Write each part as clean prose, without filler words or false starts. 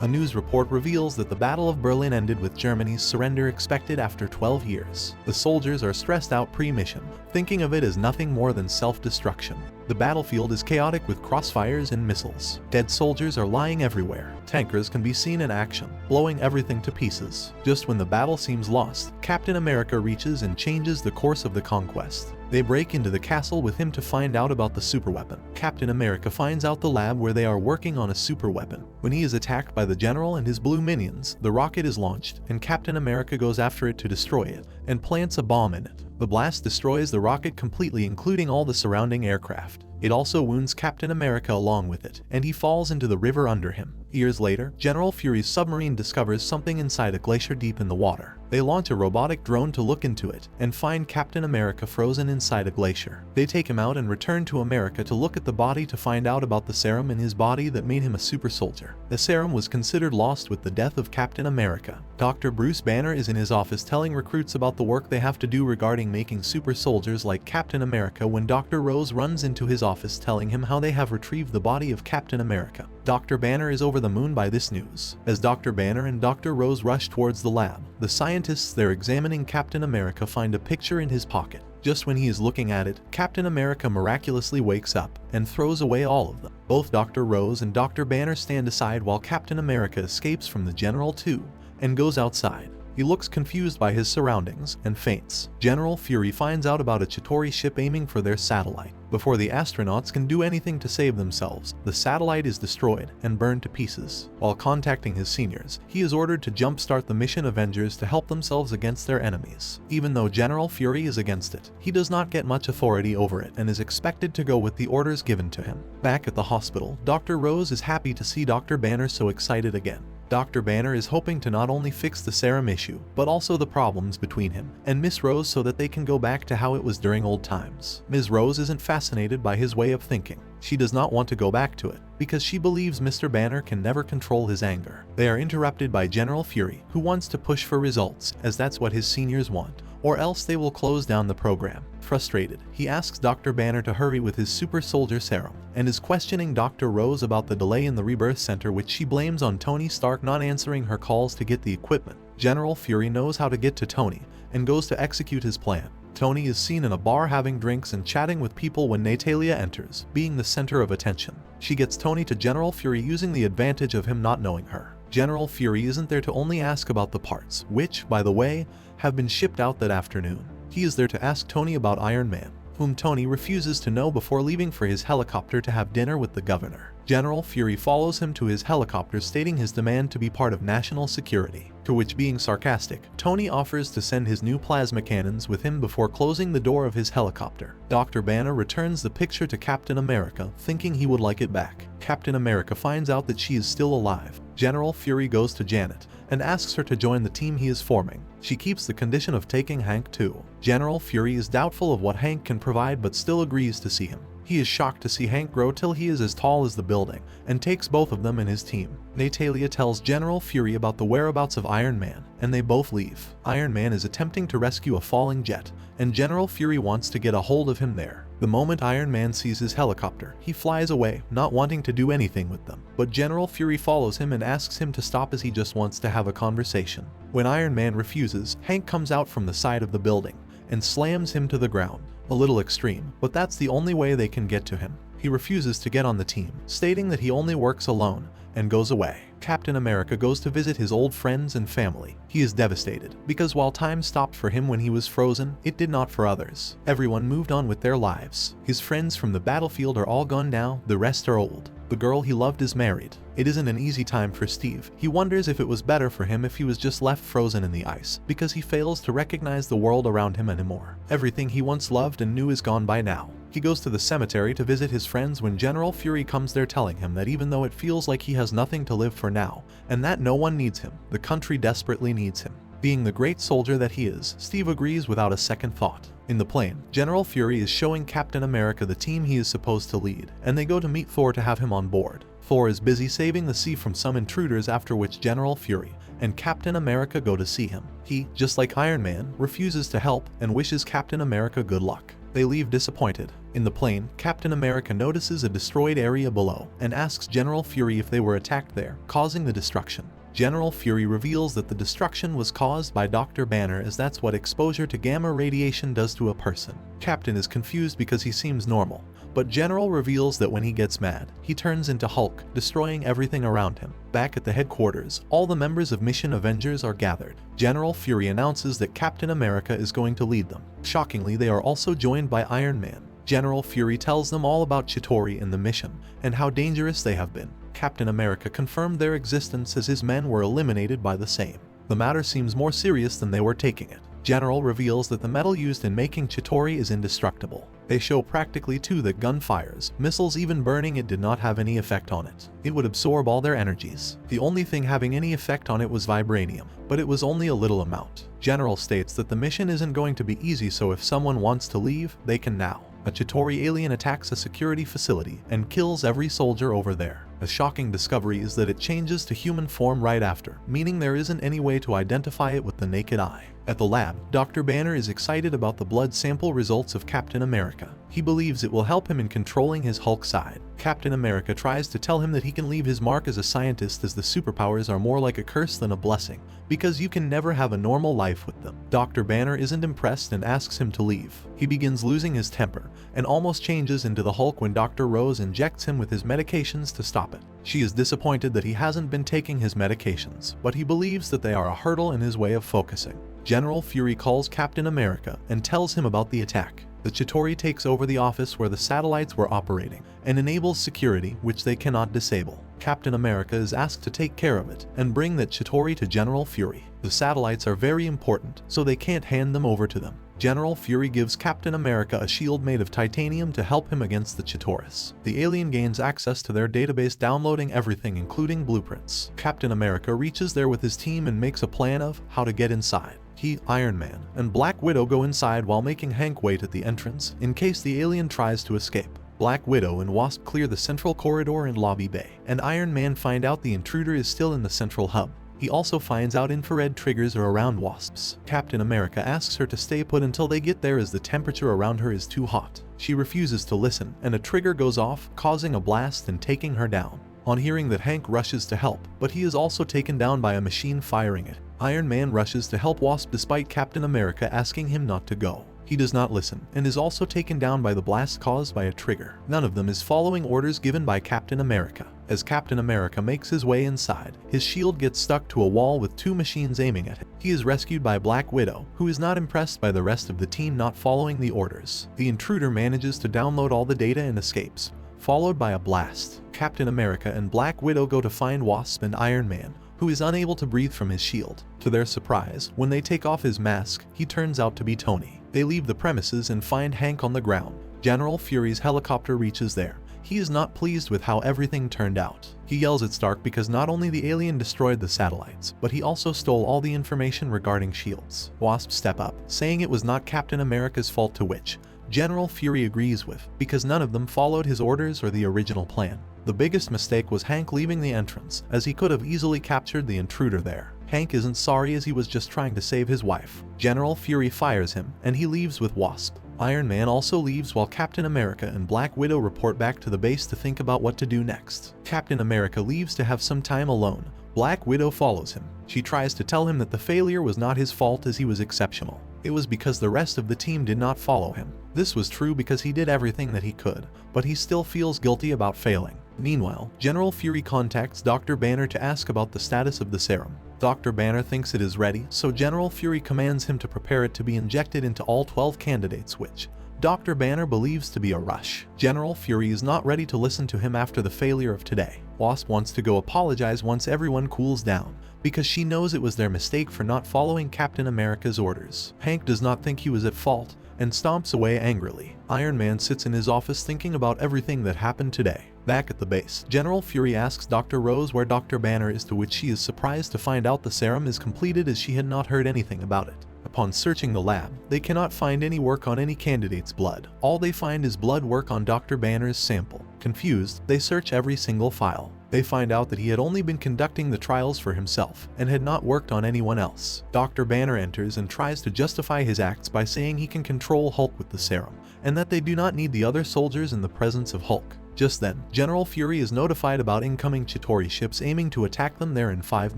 A news report reveals that the Battle of Berlin ended with Germany's surrender expected after 12 years. The soldiers are stressed out pre-mission, thinking of it as nothing more than self-destruction. The battlefield is chaotic with crossfires and missiles. Dead soldiers are lying everywhere. Tankers can be seen in action, blowing everything to pieces. Just when the battle seems lost, Captain America reaches and changes the course of the conquest. They break into the castle with him to find out about the superweapon. Captain America finds out the lab where they are working on a superweapon. When he is attacked by the general and his blue minions, the rocket is launched, and Captain America goes after it to destroy it, and plants a bomb in it. The blast destroys the rocket completely, including all the surrounding aircraft. It also wounds Captain America along with it, and he falls into the river under him. Years later, General Fury's submarine discovers something inside a glacier deep in the water. They launch a robotic drone to look into it, and find Captain America frozen inside a glacier. They take him out and return to America to look at the body to find out about the serum in his body that made him a super soldier. The serum was considered lost with the death of Captain America. Dr. Bruce Banner is in his office telling recruits about the work they have to do regarding making super soldiers like Captain America when Dr. Rose runs into his office telling him how they have retrieved the body of Captain America. Dr. Banner is over the moon by this news. As Dr. Banner and Dr. Rose rush towards the lab, the scientists there examining Captain America find a picture in his pocket. Just when he is looking at it, Captain America miraculously wakes up and throws away all of them. Both Dr. Rose and Dr. Banner stand aside while Captain America escapes from the General too and goes outside. He looks confused by his surroundings and faints. General Fury finds out about a Chitauri ship aiming for their satellite. Before the astronauts can do anything to save themselves, the satellite is destroyed and burned to pieces. While contacting his seniors, he is ordered to jumpstart the mission Avengers to help themselves against their enemies. Even though General Fury is against it, he does not get much authority over it and is expected to go with the orders given to him. Back at the hospital, Dr. Rose is happy to see Dr. Banner so excited again. Dr. Banner is hoping to not only fix the serum issue, but also the problems between him and Miss Rose so that they can go back to how it was during old times. Ms. Rose isn't fascinated by his way of thinking. She does not want to go back to it, because she believes Mr. Banner can never control his anger. They are interrupted by General Fury, who wants to push for results, as that's what his seniors want, or else they will close down the program. Frustrated, he asks Dr. Banner to hurry with his super soldier serum, and is questioning Dr. Rose about the delay in the rebirth center, which she blames on Tony Stark not answering her calls to get the equipment. General Fury knows how to get to Tony, and goes to execute his plan. Tony is seen in a bar having drinks and chatting with people when Natalia enters, being the center of attention. She gets Tony to General Fury using the advantage of him not knowing her. General Fury isn't there to only ask about the parts, which, by the way, have been shipped out that afternoon. He is there to ask Tony about Iron Man, whom Tony refuses to know before leaving for his helicopter to have dinner with the governor. General Fury follows him to his helicopter, stating his demand to be part of national security, to which, being sarcastic, Tony offers to send his new plasma cannons with him before closing the door of his helicopter. Dr. Banner returns the picture to Captain America, thinking he would like it back. Captain America finds out that she is still alive. General Fury goes to Janet and asks her to join the team he is forming. She keeps the condition of taking Hank too. General Fury is doubtful of what Hank can provide but still agrees to see him. He is shocked to see Hank grow till he is as tall as the building, and takes both of them in his team. Natalia tells General Fury about the whereabouts of Iron Man, and they both leave. Iron Man is attempting to rescue a falling jet, and General Fury wants to get a hold of him there. The moment Iron Man sees his helicopter, he flies away, not wanting to do anything with them. But General Fury follows him and asks him to stop as he just wants to have a conversation. When Iron Man refuses, Hank comes out from the side of the building and slams him to the ground. A little extreme, but that's the only way they can get to him. He refuses to get on the team, stating that he only works alone, and goes away. Captain America goes to visit his old friends and family. He is devastated, because while time stopped for him when he was frozen, it did not for others. Everyone moved on with their lives. His friends from the battlefield are all gone now, the rest are old. The girl he loved is married. It isn't an easy time for Steve. He wonders if it was better for him if he was just left frozen in the ice, because he fails to recognize the world around him anymore. Everything he once loved and knew is gone by now. He goes to the cemetery to visit his friends when General Fury comes there, telling him that even though it feels like he has nothing to live for now, and that no one needs him, the country desperately needs him. Being the great soldier that he is, Steve agrees without a second thought. In the plane, General Fury is showing Captain America the team he is supposed to lead, and they go to meet Thor to have him on board. Thor is busy saving the sea from some intruders, after which General Fury and Captain America go to see him. He, just like Iron Man, refuses to help and wishes Captain America good luck. They leave disappointed. In the plane, Captain America notices a destroyed area below and asks General Fury if they were attacked there, causing the destruction. General Fury reveals that the destruction was caused by Dr. Banner, as that's what exposure to gamma radiation does to a person. Captain is confused because he seems normal, but General reveals that when he gets mad, he turns into Hulk, destroying everything around him. Back at the headquarters, all the members of Mission Avengers are gathered. General Fury announces that Captain America is going to lead them. Shockingly, they are also joined by Iron Man. General Fury tells them all about Chitauri and the mission, and how dangerous they have been. Captain America confirmed their existence as his men were eliminated by the same. The matter seems more serious than they were taking it. General reveals that the metal used in making Chitauri is indestructible. They show practically too that gunfires, missiles, even burning it did not have any effect on it. It would absorb all their energies. The only thing having any effect on it was vibranium, but it was only a little amount. General states that the mission isn't going to be easy, so if someone wants to leave, they can now. A Chitauri alien attacks a security facility and kills every soldier over there. A shocking discovery is that it changes to human form right after, meaning there isn't any way to identify it with the naked eye. At the lab, Dr. Banner is excited about the blood sample results of Captain America. He believes it will help him in controlling his Hulk side. Captain America tries to tell him that he can leave his mark as a scientist, as the superpowers are more like a curse than a blessing, because you can never have a normal life with them. Dr. Banner isn't impressed and asks him to leave. He begins losing his temper and almost changes into the Hulk when Dr. Rose injects him with his medications to stop it. She is disappointed that he hasn't been taking his medications, but he believes that they are a hurdle in his way of focusing. General Fury calls Captain America and tells him about the attack. The Chitauri takes over the office where the satellites were operating and enables security, which they cannot disable. Captain America is asked to take care of it and bring that Chitauri to General Fury. The satellites are very important, so they can't hand them over to them. General Fury gives Captain America a shield made of titanium to help him against the Chitauris. The alien gains access to their database, downloading everything including blueprints. Captain America reaches there with his team and makes a plan of how to get inside. He, Iron Man, and Black Widow go inside while making Hank wait at the entrance in case the alien tries to escape. Black Widow and Wasp clear the central corridor and lobby bay, and Iron Man find out the intruder is still in the central hub. He also finds out infrared triggers are around Wasps. Captain America asks her to stay put until they get there, as the temperature around her is too hot. She refuses to listen, and a trigger goes off, causing a blast and taking her down. On hearing that, Hank rushes to help, but he is also taken down by a machine firing it. Iron Man rushes to help Wasp despite Captain America asking him not to go. He does not listen, and is also taken down by the blast caused by a trigger. None of them is following orders given by Captain America. As Captain America makes his way inside, his shield gets stuck to a wall with two machines aiming at him. He is rescued by Black Widow, who is not impressed by the rest of the team not following the orders. The intruder manages to download all the data and escapes, followed by a blast. Captain America and Black Widow go to find Wasp and Iron Man, who is unable to breathe from his shield. To their surprise, when they take off his mask, he turns out to be Tony. They leave the premises and find Hank on the ground. General Fury's helicopter reaches there. He is not pleased with how everything turned out. He yells at Stark because not only the alien destroyed the satellites, but he also stole all the information regarding shields. Wasp step up, saying it was not Captain America's fault, to which General Fury agrees with, because none of them followed his orders or the original plan. The biggest mistake was Hank leaving the entrance, as he could have easily captured the intruder there. Hank isn't sorry, as he was just trying to save his wife. General Fury fires him, and he leaves with Wasp. Iron Man also leaves while Captain America and Black Widow report back to the base to think about what to do next. Captain America leaves to have some time alone. Black Widow follows him. She tries to tell him that the failure was not his fault, as he was exceptional. It was because the rest of the team did not follow him. This was true because he did everything that he could, but he still feels guilty about failing. Meanwhile, General Fury contacts Dr. Banner to ask about the status of the serum. Dr. Banner thinks it is ready, so General Fury commands him to prepare it to be injected into all 12 candidates, which Dr. Banner believes to be a rush. General Fury is not ready to listen to him after the failure of today. Wasp wants to go apologize once everyone cools down, because she knows it was their mistake for not following Captain America's orders. Hank does not think he was at fault, and stomps away angrily. Iron Man sits in his office thinking about everything that happened today. Back at the base, General Fury asks Dr. Rose where Dr. Banner is, to which she is surprised to find out the serum is completed, as she had not heard anything about it. Upon searching the lab, they cannot find any work on any candidate's blood. All they find is blood work on Dr. Banner's sample. Confused, they search every single file. They find out that he had only been conducting the trials for himself and had not worked on anyone else. Dr. Banner enters and tries to justify his acts by saying he can control Hulk with the serum, and that they do not need the other soldiers in the presence of Hulk. Just then, General Fury is notified about incoming Chitauri ships aiming to attack them there in 5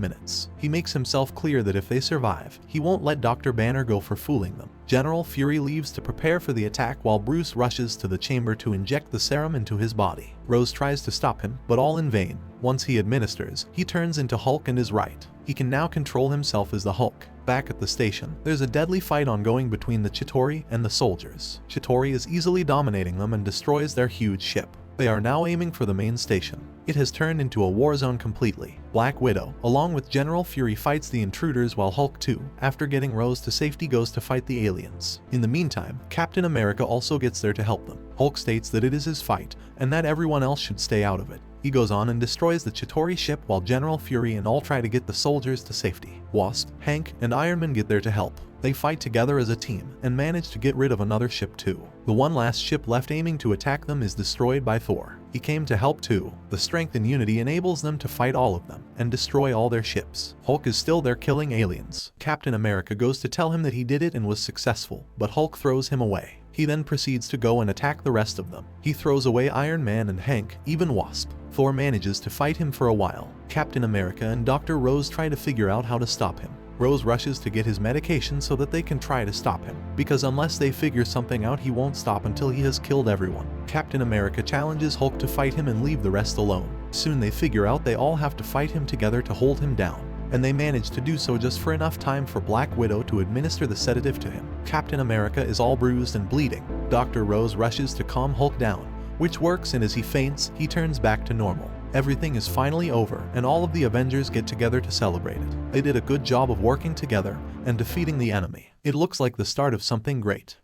minutes. He makes himself clear that if they survive, he won't let Dr. Banner go for fooling them. General Fury leaves to prepare for the attack while Bruce rushes to the chamber to inject the serum into his body. Rose tries to stop him, but all in vain. Once he administers, he turns into Hulk and is right. He can now control himself as the Hulk. Back at the station, there's a deadly fight ongoing between the Chitauri and the soldiers. Chitauri is easily dominating them and destroys their huge ship. They are now aiming for the main station. It has turned into a war zone completely. Black Widow, along with General Fury, fights the intruders while Hulk 2, after getting Rose to safety, goes to fight the aliens. In the meantime, Captain America also gets there to help them. Hulk states that it is his fight, and that everyone else should stay out of it. He goes on and destroys the Chitauri ship while General Fury and all try to get the soldiers to safety. Wasp, Hank, and Iron Man get there to help. They fight together as a team and manage to get rid of another ship too. The one last ship left aiming to attack them is destroyed by Thor. He came to help too. The strength and unity enables them to fight all of them and destroy all their ships. Hulk is still there killing aliens. Captain America goes to tell him that he did it and was successful, but Hulk throws him away. He then proceeds to go and attack the rest of them. He throws away Iron Man and Hank, even Wasp. Thor manages to fight him for a while. Captain America and Dr. Rose try to figure out how to stop him. Rose rushes to get his medication so that they can try to stop him, because unless they figure something out, he won't stop until he has killed everyone. Captain America challenges Hulk to fight him and leave the rest alone. Soon they figure out they all have to fight him together to hold him down, and they manage to do so just for enough time for Black Widow to administer the sedative to him. Captain America is all bruised and bleeding. Dr. Rose rushes to calm Hulk down, which works, and as he faints, he turns back to normal. Everything is finally over, and all of the Avengers get together to celebrate it. They did a good job of working together and defeating the enemy. It looks like the start of something great.